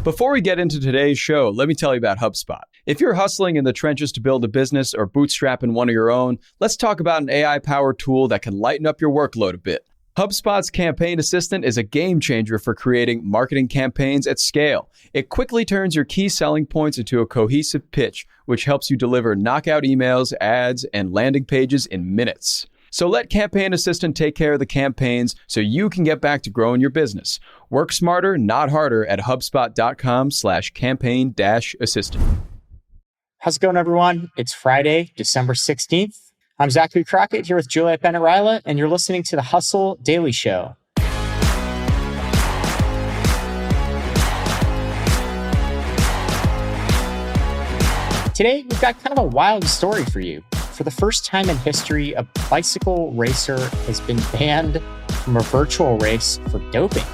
Before we get into today's show, let me tell you about HubSpot. If you're hustling in the trenches to build a business or bootstrapping one of your own, let's talk about an AI-powered tool that can lighten up your workload a bit. HubSpot's Campaign Assistant is a game changer for creating marketing campaigns at scale. It quickly turns your key selling points into a cohesive pitch, which helps you deliver knockout emails, ads, and landing pages in minutes. So let Campaign Assistant take care of the campaigns so you can get back to growing your business. Work smarter, not harder at HubSpot.com/campaign-assistant. How's it going, everyone? It's Friday, December 16th. I'm Zachary Crockett here with Juliet, Bennett, Rylah, and you're listening to the Hustle Daily Show. Today, we've got kind of a wild story for you. For the first time in history, a bicycle racer has been banned from a virtual race for doping.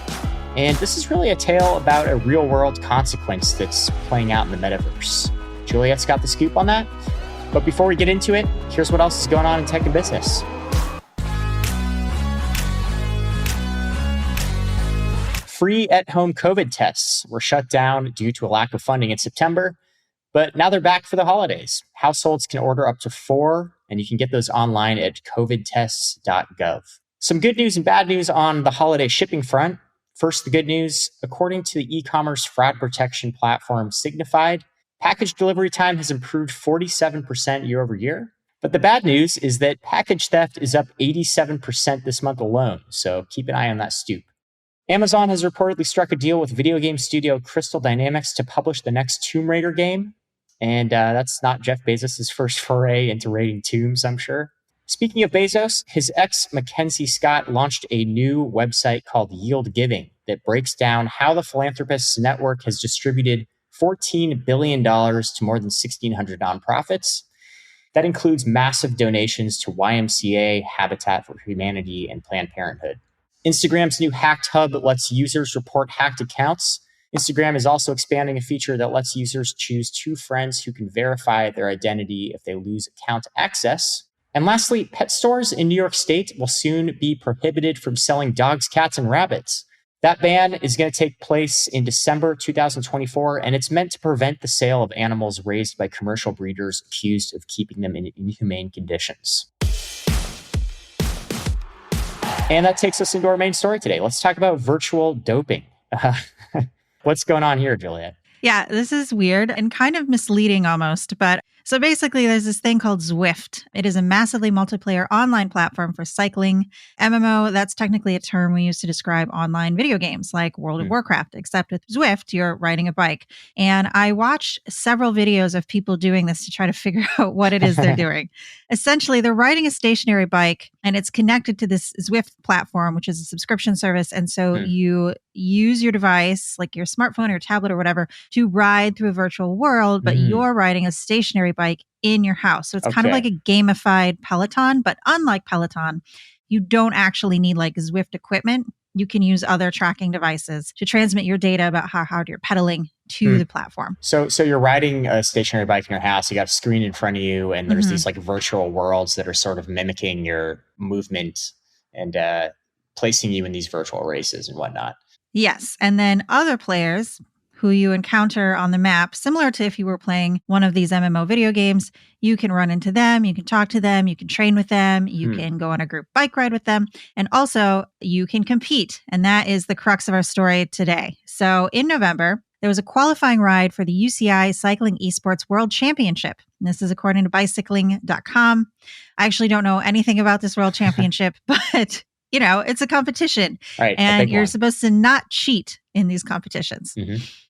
And this is really a tale about a real-world consequence that's playing out in the metaverse. Juliet's got the scoop on that. But before we get into it, here's what else is going on in tech and business. Free at-home COVID tests were shut down due to a lack of funding in September, but now they're back for the holidays. Households can order up to 4, and you can get those online at covidtests.gov. Some good news and bad news on the holiday shipping front. First, the good news. According to the e-commerce fraud protection platform Signified, package delivery time has improved 47% year over year. But the bad news is that package theft is up 87% this month alone, so keep an eye on that stoop. Amazon has reportedly struck a deal with video game studio Crystal Dynamics to publish the next Tomb Raider game. And that's not Jeff Bezos' first foray into raiding tombs, I'm sure. Speaking of Bezos, his ex, Mackenzie Scott, launched a new website called Yield Giving that breaks down how the philanthropist's network has distributed $14 billion to more than 1,600 nonprofits. That includes massive donations to YMCA, Habitat for Humanity, and Planned Parenthood. Instagram's new Hacked Hub lets users report hacked accounts. Instagram is also expanding a feature that lets users choose 2 friends who can verify their identity if they lose account access. And lastly, pet stores in New York State will soon be prohibited from selling dogs, cats, and rabbits. That ban is going to take place in December 2024, and it's meant to prevent the sale of animals raised by commercial breeders accused of keeping them in inhumane conditions. And that takes us into our main story today. Let's talk about virtual doping. What's going on here, Juliet? Yeah, this is weird and kind of misleading almost. But so basically, there's this thing called Zwift. It is a massively multiplayer online platform for cycling. MMO, that's technically a term we use to describe online video games like World of Warcraft, except with Zwift, you're riding a bike. And I watched several videos of people doing this to try to figure out what it is they're doing. Essentially, they're riding a stationary bike and it's connected to this Zwift platform, which is a subscription service. And so you use your device, like your smartphone or tablet or whatever, to ride through a virtual world, but you're riding a stationary bike in your house. So it's kind of like a gamified Peloton, but unlike Peloton, you don't actually need like Zwift equipment. You can use other tracking devices to transmit your data about how hard you're pedaling to the platform. So you're riding a stationary bike in your house, you got a screen in front of you, and there's these like virtual worlds that are sort of mimicking your movement and placing you in these virtual races and whatnot. Yes. And then other players who you encounter on the map, similar to if you were playing one of these MMO video games, you can run into them, you can talk to them, you can train with them, you can go on a group bike ride with them, and also you can compete. And that is the crux of our story today. So in November, there was a qualifying ride for the UCI Cycling Esports World Championship. And this is according to bicycling.com. I actually don't know anything about this World Championship, but you know, it's a competition, right, and you're supposed to not cheat in these competitions.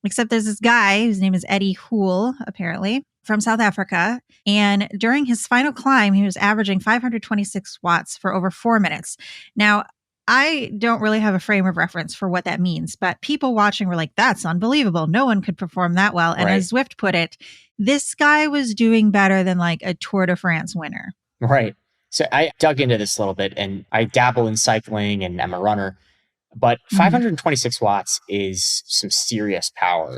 Except there's this guy whose name is Eddie Houle, apparently, from South Africa. And during his final climb, he was averaging 526 watts for over 4 minutes. Now, I don't really have a frame of reference for what that means, but people watching were like, that's unbelievable. No one could perform that well. And as Zwift put it, this guy was doing better than like a Tour de France winner. Right. So I dug into this a little bit, and I dabble in cycling and I'm a runner, but 526 watts is some serious power.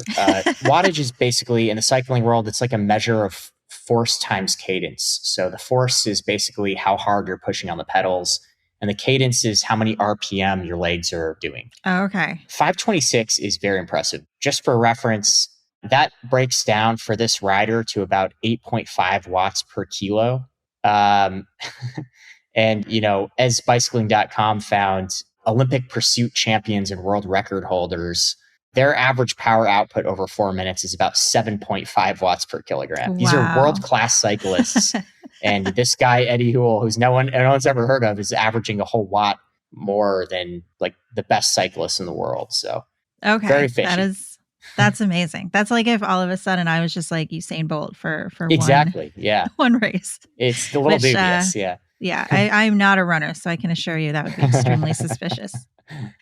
Wattage is basically, in the cycling world, it's like a measure of force times cadence. So the force is basically how hard you're pushing on the pedals, And the cadence is how many RPM your legs are doing. Oh, okay. 526 is very impressive. Just for reference, that breaks down for this rider to about 8.5 watts per kilo. And, as bicycling.com found, Olympic pursuit champions and world record holders, their average power output over 4 minutes is about 7.5 watts per kilogram. Wow. These are world-class cyclists. And this guy, Eddie Huel, who's no one's ever heard of, is averaging a whole watt more than like the best cyclists in the world. So okay, very fishy. That's amazing. That's like if all of a sudden I was just like Usain Bolt for exactly, yeah, one race. It's a little dubious, yeah. Yeah, I'm not a runner, so I can assure you that would be extremely suspicious.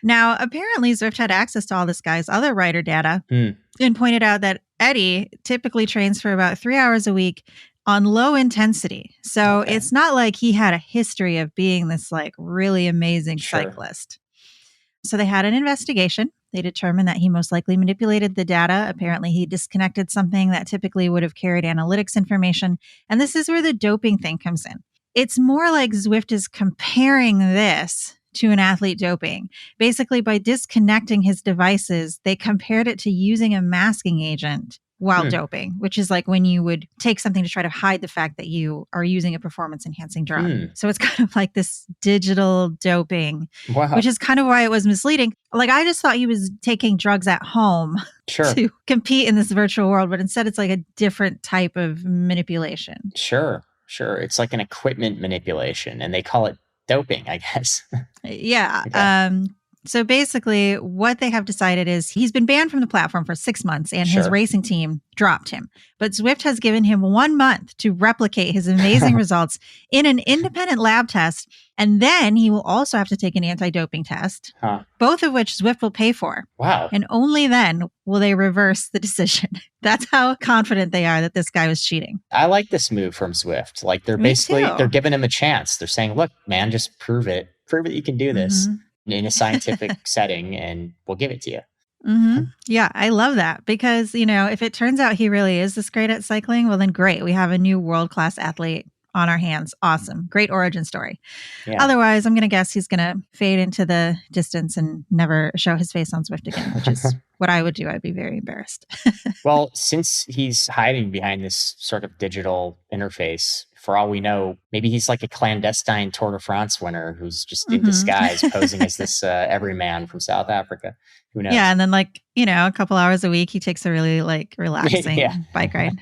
Now, apparently Zwift had access to all this guy's other rider data and pointed out that Eddie typically trains for about 3 hours a week on low intensity. So It's not like he had a history of being this like really amazing cyclist. So they had an investigation. They determined that he most likely manipulated the data. Apparently, he disconnected something that typically would have carried analytics information. And this is where the doping thing comes in. It's more like Zwift is comparing this to an athlete doping. Basically, by disconnecting his devices, they compared it to using a masking agent while doping, which is like when you would take something to try to hide the fact that you are using a performance-enhancing drug. So it's kind of like this digital doping, which is kind of why it was misleading. Like, I just thought he was taking drugs at home to compete in this virtual world, but instead it's like a different type of manipulation. Sure. It's like an equipment manipulation, and they call it doping, I guess. Yeah. Okay. So basically what they have decided is he's been banned from the platform for 6 months and his racing team dropped him. But Zwift has given him 1 month to replicate his amazing results in an independent lab test. And then he will also have to take an anti-doping test, both of which Zwift will pay for. Wow. And only then will they reverse the decision. That's how confident they are that this guy was cheating. I like this move from Zwift. Like they're giving him a chance. They're saying, look, man, just prove it. Prove that you can do this. In a scientific setting, and we'll give it to you. Yeah, I love that because, if it turns out he really is this great at cycling, well, then great. We have a new world-class athlete on our hands. Awesome. Great origin story. Yeah. Otherwise, I'm going to guess he's going to fade into the distance and never show his face on Zwift again, which is what I would do. I'd be very embarrassed. Well, since he's hiding behind this sort of digital interface, for all we know, maybe he's like a clandestine Tour de France winner who's just in disguise posing as this everyman from South Africa. Who knows? Yeah. And then a couple hours a week, he takes a really relaxing bike ride.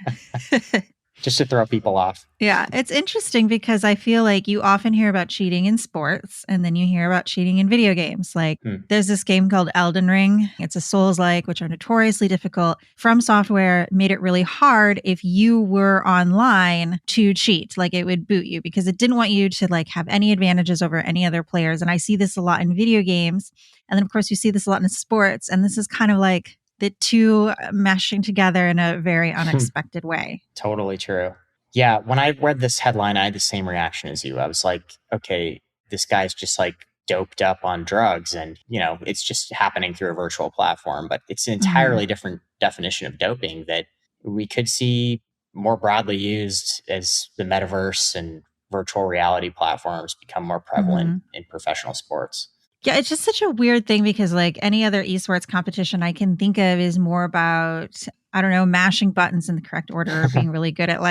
Just to throw people off. Yeah. It's interesting because I feel like you often hear about cheating in sports and then you hear about cheating in video games. Like there's this game called Elden Ring. It's a Souls-like, which are notoriously difficult. From Software made it really hard if you were online to cheat. Like it would boot you because it didn't want you to have any advantages over any other players. And I see this a lot in video games. And then of course you see this a lot in sports. And this is kind of like the two meshing together in a very unexpected way. Totally true. Yeah. When I read this headline, I had the same reaction as you. I was like, okay, this guy's just doped up on drugs and, it's just happening through a virtual platform, but it's an entirely different definition of doping that we could see more broadly used as the metaverse and virtual reality platforms become more prevalent in professional sports. Yeah, it's just such a weird thing because any other esports competition I can think of is more about, I don't know, mashing buttons in the correct order or being really good at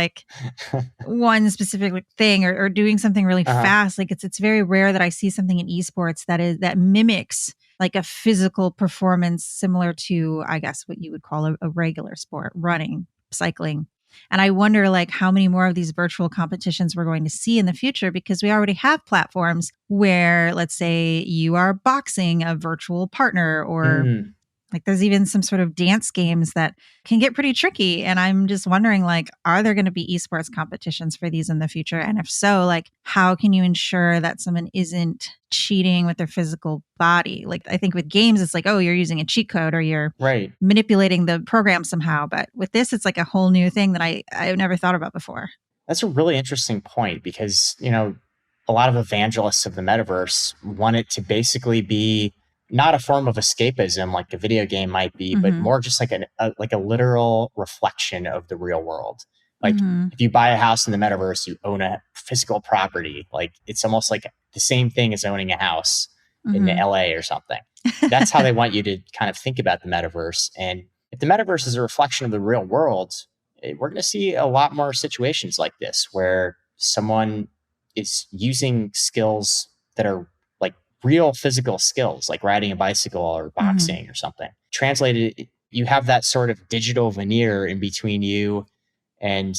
one specific thing or doing something really fast. It's very rare that I see something in esports that mimics a physical performance similar to, I guess, what you would call a regular sport, running, cycling. And I wonder how many more of these virtual competitions we're going to see in the future because we already have platforms where, let's say, you are boxing a virtual partner or there's even some sort of dance games that can get pretty tricky. And I'm just wondering, are there going to be esports competitions for these in the future? And if so, how can you ensure that someone isn't cheating with their physical body? I think with games, it's oh, you're using a cheat code or you're manipulating the program somehow. But with this, it's a whole new thing that I've never thought about before. That's a really interesting point because, a lot of evangelists of the metaverse want it to basically be not a form of escapism like a video game might be, but more just a literal reflection of the real world. Like if you buy a house in the metaverse, you own a physical property. Like it's almost like the same thing as owning a house in LA or something. That's how they want you to kind of think about the metaverse. And if the metaverse is a reflection of the real world, we're going to see a lot more situations like this where someone is using skills that are like real physical skills, like riding a bicycle or boxing or something. Translated, you have that sort of digital veneer in between you and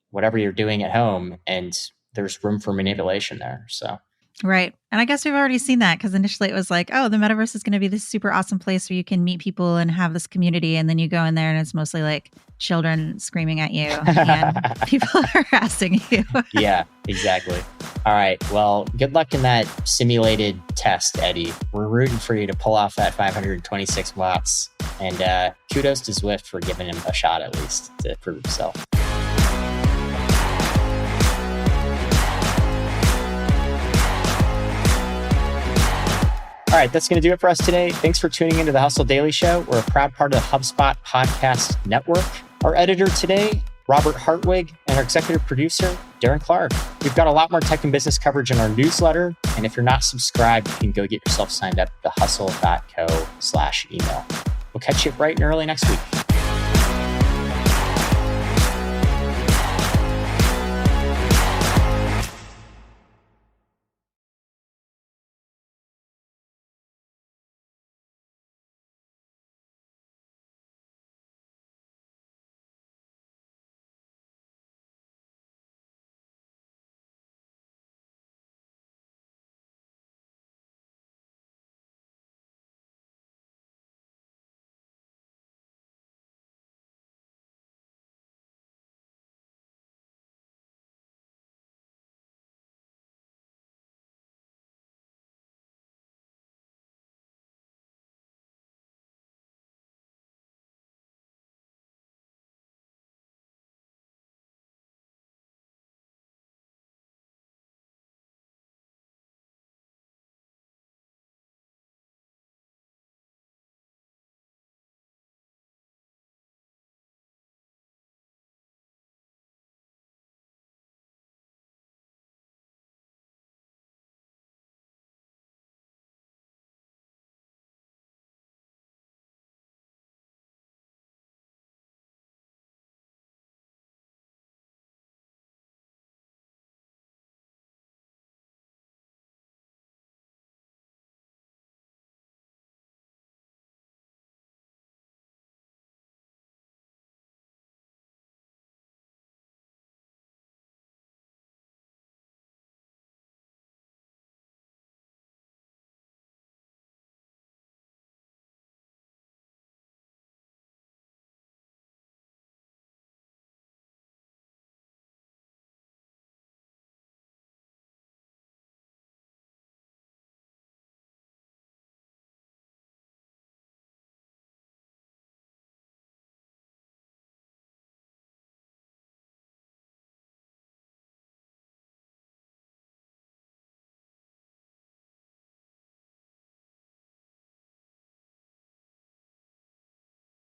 whatever you're doing at home. And there's room for manipulation there. So. Right. And I guess we've already seen that because initially it was like, oh, the metaverse is going to be this super awesome place where you can meet people and have this community. And then you go in there and it's mostly like children screaming at you and people harassing you. Yeah, exactly. All right. Well, good luck in that simulated test, Eddie. We're rooting for you to pull off that 526 watts. And kudos to Zwift for giving him a shot at least to prove himself. All right, that's going to do it for us today. Thanks for tuning into the Hustle Daily Show. We're a proud part of the HubSpot Podcast Network. Our editor today, Robert Hartwig, and our executive producer, Darren Clark. We've got a lot more tech and business coverage in our newsletter. And if you're not subscribed, you can go get yourself signed up at thehustle.co/email. We'll catch you bright and early next week.